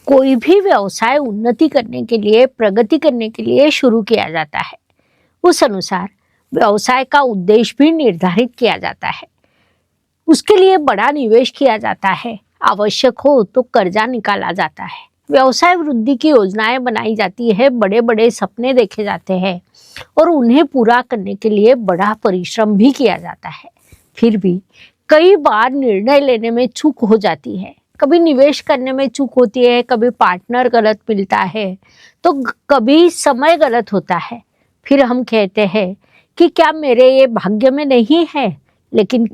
कोई भी व्यवसाय उन्नति करने के लिए, प्रगति करने के लिए शुरू किया जाता है। उस अनुसार व्यवसाय का उद्देश्य भी निर्धारित किया जाता है। उसके लिए बड़ा निवेश किया जाता है, आवश्यक हो तो कर्जा निकाला जाता है। व्यवसाय वृद्धि की योजनाएं बनाई जाती है, बड़े बड़े सपने देखे जाते हैं और उन्हें पूरा करने के लिए बड़ा परिश्रम भी किया जाता है। फिर भी कई बार निर्णय लेने में चूक हो जाती है। कभी निवेश करने में चूक होती है, कभी पार्टनर गलत मिलता है, तो कभी समय गलत होता है। फिर हम कहते हैं कि क्या मेरे ये भाग्य में नहीं है, लेकिन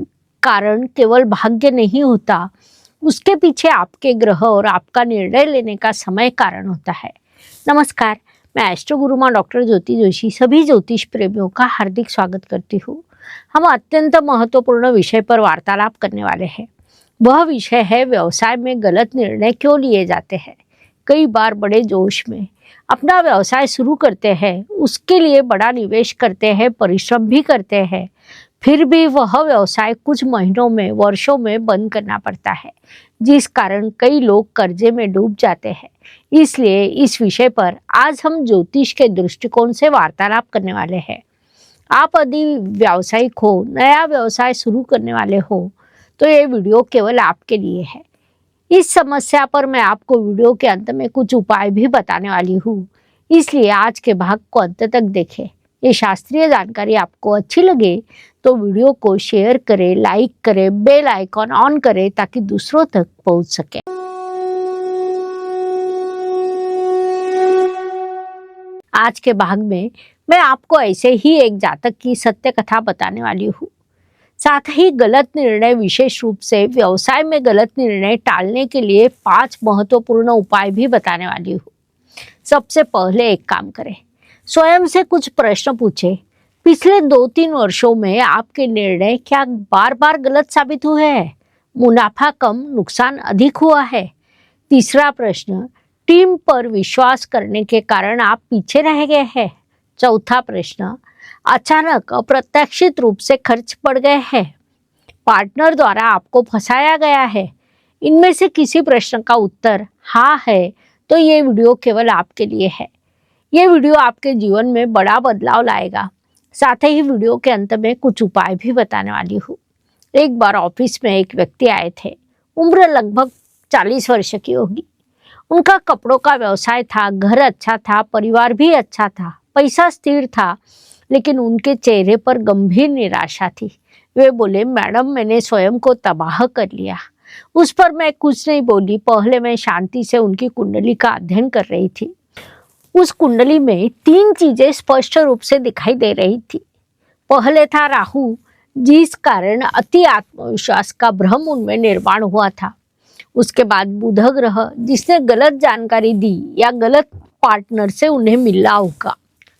कारण केवल भाग्य नहीं होता, उसके पीछे आपके ग्रह और आपका निर्णय लेने का समय कारण होता है। नमस्कार, मैं एस्ट्रो गुरु माँ डॉक्टर ज्योति जोशी सभी ज्योतिष प्रेमियों का हार्दिक स्वागत करती हूँ। हम अत्यंत महत्वपूर्ण विषय पर वार्तालाप करने वाले हैं। वह विषय है व्यवसाय में गलत निर्णय क्यों लिए जाते हैं। कई बार बड़े जोश में अपना व्यवसाय शुरू करते हैं, उसके लिए बड़ा निवेश करते हैं, परिश्रम भी करते हैं, फिर भी वह व्यवसाय कुछ महीनों में, वर्षों में बंद करना पड़ता है, जिस कारण कई लोग कर्जे में डूब जाते हैं। इसलिए इस विषय पर आज हम ज्योतिष के दृष्टिकोण से वार्तालाप करने वाले हैं। आप यदि व्यावसायिक हो, नया व्यवसाय शुरू करने वाले हो, तो ये वीडियो केवल आपके लिए है। इस समस्या पर मैं आपको वीडियो के अंत में कुछ उपाय भी बताने वाली हूँ, इसलिए आज के भाग को अंत तक देखें। ये शास्त्रीय जानकारी आपको अच्छी लगे तो वीडियो को शेयर करें, लाइक करें, बेल आइकॉन ऑन करें ताकि दूसरों तक पहुंच सके। आज के भाग में मैं आपको ऐसे ही एक जातक की सत्य कथा बताने वाली हूँ। साथ ही गलत निर्णय, विशेष रूप से व्यवसाय में गलत निर्णय टालने के लिए 5 महत्वपूर्ण उपाय भी बताने वाली हूँ। सबसे पहले एक काम करें, स्वयं से कुछ प्रश्न पूछें। पिछले 2-3 वर्षों में आपके निर्णय क्या बार बार गलत साबित हुए हैं? मुनाफा कम, नुकसान अधिक हुआ है? तीसरा प्रश्न, टीम पर विश्वास करने के कारण आप पीछे रह गए हैं? चौथा प्रश्न, अचानक अप्रत्याशित रूप से खर्च पड़ गए हैं? पार्टनर द्वारा आपको फंसाया गया है? इनमें से किसी प्रश्न का उत्तर हाँ है तो ये वीडियो केवल आपके लिए है। ये वीडियो आपके जीवन में बड़ा बदलाव लाएगा। साथ ही वीडियो के अंत में कुछ उपाय भी बताने वाली हूँ। एक बार ऑफिस में एक व्यक्ति आए थे। उम्र लगभग 40 वर्ष की होगी। उनका कपड़ों का व्यवसाय था, घर अच्छा था, परिवार भी अच्छा था, पैसा स्थिर था, लेकिन उनके चेहरे पर गंभीर निराशा थी। वे बोले, मैडम मैंने स्वयं को तबाह कर लिया। उस पर मैं कुछ नहीं बोली। पहले मैं शांति से उनकी कुंडली का अध्ययन कर रही थी। उस कुंडली में 3 चीजें स्पष्ट रूप से दिखाई दे रही थी। पहले था राहु, जिस कारण अति आत्मविश्वास का भ्रम उनमें निर्माण हुआ था। उसके बाद बुध ग्रह, जिसने गलत जानकारी दी या गलत पार्टनर से उन्हें मिलना होगा।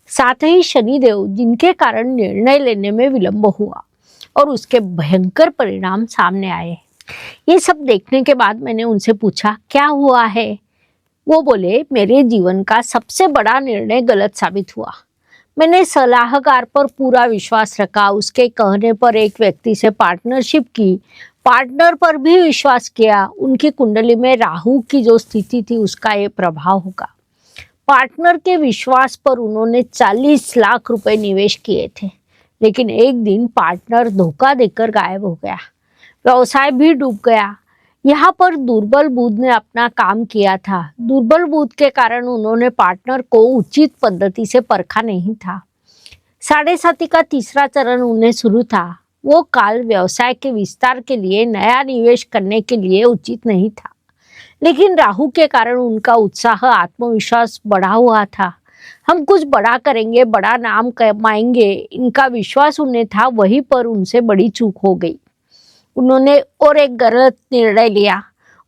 साथ ही शनिदेव, जिनके कारण निर्णय लेने में विलंब हुआ और उसके भयंकर परिणाम सामने आए। ये सब देखने के बाद मैंने उनसे पूछा, क्या हुआ है? वो बोले, मेरे जीवन का सबसे बड़ा निर्णय गलत साबित हुआ। मैंने सलाहकार पर पूरा विश्वास रखा, उसके कहने पर एक व्यक्ति से पार्टनरशिप की, पार्टनर पर भी विश्वास किया। उनकी कुंडली में राहु की जो स्थिति थी उसका ये प्रभाव होगा। पार्टनर के विश्वास पर उन्होंने 40 लाख रुपए निवेश किए थे, लेकिन एक दिन पार्टनर धोखा देकर गायब हो गया। व्यवसाय भी डूब गया। यहाँ पर दुर्बल बुध ने अपना काम किया था। दुर्बल बुध के कारण उन्होंने पार्टनर को उचित पद्धति से परखा नहीं था। 7.5 का तीसरा चरण उन्हें शुरू था। वो काल व्यवसाय के विस्तार के लिए, नया निवेश करने के लिए उचित नहीं था, लेकिन राहु के कारण उनका उत्साह, आत्मविश्वास बढ़ा हुआ था। हम कुछ बड़ा करेंगे, बड़ा नाम कमाएंगे, इनका विश्वास उन्हें था। वहीं पर उनसे बड़ी चूक हो गई। उन्होंने और एक गलत निर्णय लिया।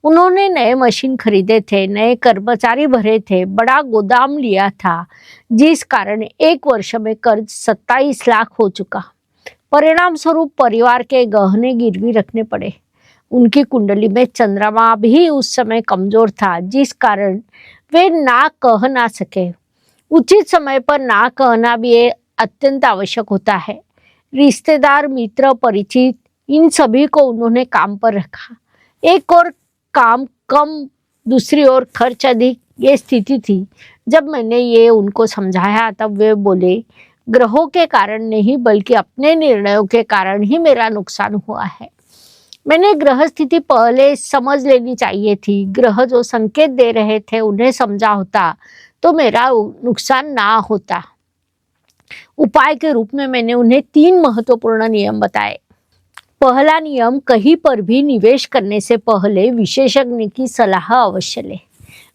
उन्होंने नए मशीन खरीदे थे, नए कर्मचारी भरे थे, बड़ा गोदाम लिया था, जिस कारण 1 वर्ष में कर्ज 27 लाख हो चुका। परिणाम स्वरूप परिवार के गहने गिरवी रखने पड़े। उनकी कुंडली में चंद्रमा भी उस समय कमजोर था, जिस कारण वे ना कह ना सके। उचित समय पर ना कहना भी अत्यंत आवश्यक होता है। रिश्तेदार, मित्र, परिचित, इन सभी को उन्होंने काम पर रखा। एक और काम कम दूसरी ओर खर्च अधिक, ये स्थिति थी। जब मैंने ये उनको समझाया तब वे बोले, ग्रहों के कारण नहीं बल्कि अपने निर्णयों के कारण ही मेरा नुकसान हुआ है। मैंने ग्रह स्थिति पहले समझ लेनी चाहिए थी। ग्रह जो संकेत दे रहे थे उन्हें समझा होता तो मेरा नुकसान ना होता। उपाय के रूप में मैंने उन्हें 3 महत्वपूर्ण नियम बताए। पहला नियम, कहीं पर भी निवेश करने से पहले विशेषज्ञ की सलाह अवश्य लें।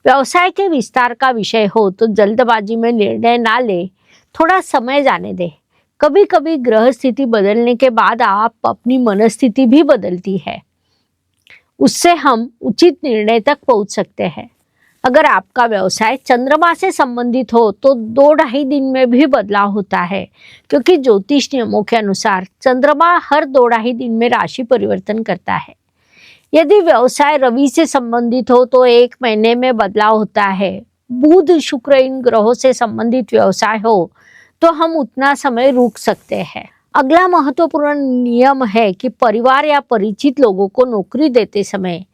व्यवसाय के विस्तार का विषय हो तो जल्दबाजी में निर्णय ना ले, थोड़ा समय जाने दे। कभी कभी ग्रह स्थिति बदलने के बाद आप अपनी मनस्थिति भी बदलती है, उससे हम उचित निर्णय तक पहुंच सकते हैं। अगर आपका व्यवसाय चंद्रमा से संबंधित हो तो 2-2.5 दिन में भी बदलाव होता है, क्योंकि ज्योतिष नियमों के अनुसार चंद्रमा हर 2-2.5 दिन में राशि परिवर्तन करता है। यदि व्यवसाय रवि से संबंधित हो तो 1 महीने में बदलाव होता है। बुध शुक्र इन ग्रहों से संबंधित व्यवसाय हो तो हम उतना समय रुक सकते हैं। अगला महत्वपूर्ण नियम है कि परिवार या परिचित लोगों को नौकरी देते समय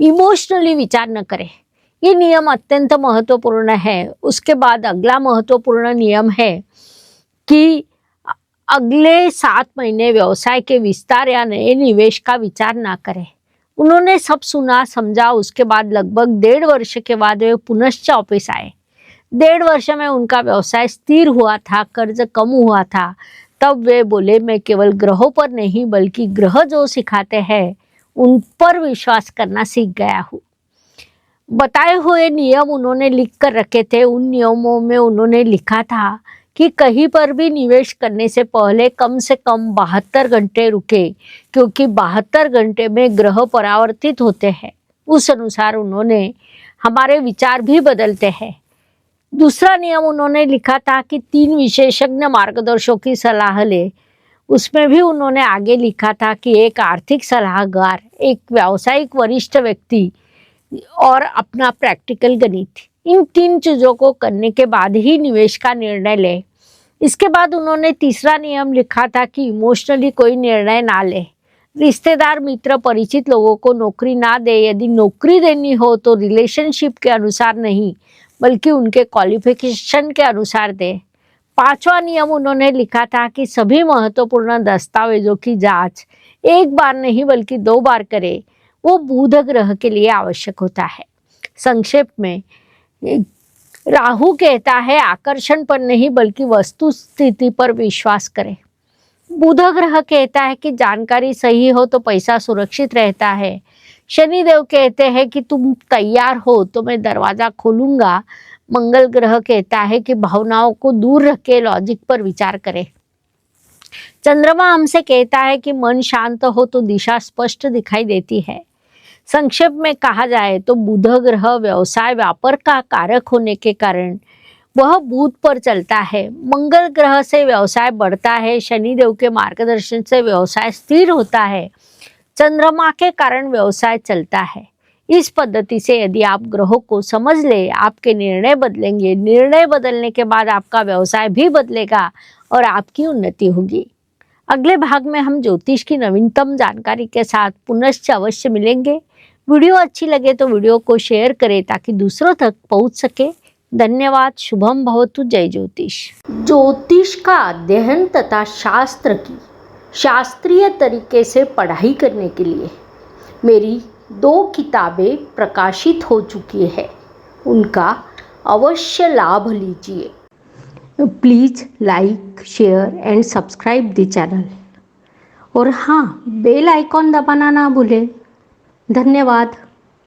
इमोशनली विचार न करें। ये नियम अत्यंत महत्वपूर्ण है। उसके बाद अगला महत्वपूर्ण नियम है कि अगले 7 महीने व्यवसाय के विस्तार या नए निवेश का विचार ना करें। उन्होंने सब सुना समझा। उसके बाद लगभग 1.5 वर्ष के बाद वे पुनश्च ऑफिस आए। 1.5 वर्ष में उनका व्यवसाय स्थिर हुआ था, कर्ज कम हुआ था। तब वे बोले, मैं केवल ग्रहों पर नहीं बल्कि ग्रह जो सिखाते हैं उन पर विश्वास करना सीख गया हूँ। बताए हुए नियम उन्होंने लिख कर रखे थे। उन नियमों में उन्होंने लिखा था कि कहीं पर भी निवेश करने से पहले कम से कम 72 घंटे रुके, क्योंकि 72 घंटे में ग्रह परावर्तित होते हैं। उस अनुसार उन्होंने हमारे विचार भी बदलते हैं। दूसरा नियम उन्होंने लिखा था कि 3 विशेषज्ञ मार्गदर्शकों की सलाह ले। उसमें भी उन्होंने आगे लिखा था कि एक आर्थिक सलाहकार, एक व्यावसायिक वरिष्ठ व्यक्ति और अपना प्रैक्टिकल गणित, इन 3 चीजों को करने के बाद ही निवेश का निर्णय ले। इसके बाद उन्होंने तीसरा नियम लिखा था कि इमोशनली कोई निर्णय ना ले। रिश्तेदार मित्र परिचित लोगों को नौकरी ना दे। यदि नौकरी देनी हो तो रिलेशनशिप के अनुसार नहीं बल्कि उनके क्वालिफिकेशन के अनुसार दे। 5वां नियम उन्होंने लिखा था कि सभी महत्वपूर्ण दस्तावेजों की जांच 1 बार नहीं बल्कि 2 बार करे। वो बुध ग्रह के लिए आवश्यक होता है। संक्षेप में राहु कहता है आकर्षण पर नहीं बल्कि वस्तु स्थिति पर विश्वास करें। बुध ग्रह कहता है कि जानकारी सही हो तो पैसा सुरक्षित रहता है। शनिदेव कहते हैं कि तुम तैयार हो तो मैं दरवाजा खोलूंगा। मंगल ग्रह कहता है कि भावनाओं को दूर रख के लॉजिक पर विचार करें। चंद्रमा हमसे कहता है कि मन शांत हो तो दिशा स्पष्ट दिखाई देती है। संक्षेप में कहा जाए तो बुध ग्रह व्यवसाय व्यापार का कारक होने के कारण वह बुध पर चलता है। मंगल ग्रह से व्यवसाय बढ़ता है। शनिदेव के मार्गदर्शन से व्यवसाय स्थिर होता है। चंद्रमा के कारण व्यवसाय चलता है। इस पद्धति से यदि आप ग्रहों को समझ ले, आपके निर्णय बदलेंगे। निर्णय बदलने के बाद आपका व्यवसाय भी बदलेगा और आपकी उन्नति होगी। अगले भाग में हम ज्योतिष की नवीनतम जानकारी के साथ पुनश्च अवश्य मिलेंगे। वीडियो अच्छी लगे तो वीडियो को शेयर करें ताकि दूसरों तक पहुंच सके। धन्यवाद। शुभम भवतु। जय ज्योतिष। ज्योतिष का अध्ययन तथा शास्त्र की शास्त्रीय तरीके से पढ़ाई करने के लिए मेरी 2 किताबें प्रकाशित हो चुकी है, उनका अवश्य लाभ लीजिए। Please like share and subscribe the channel और हाँ, बेल आइकॉन दबाना ना भूलें। धन्यवाद।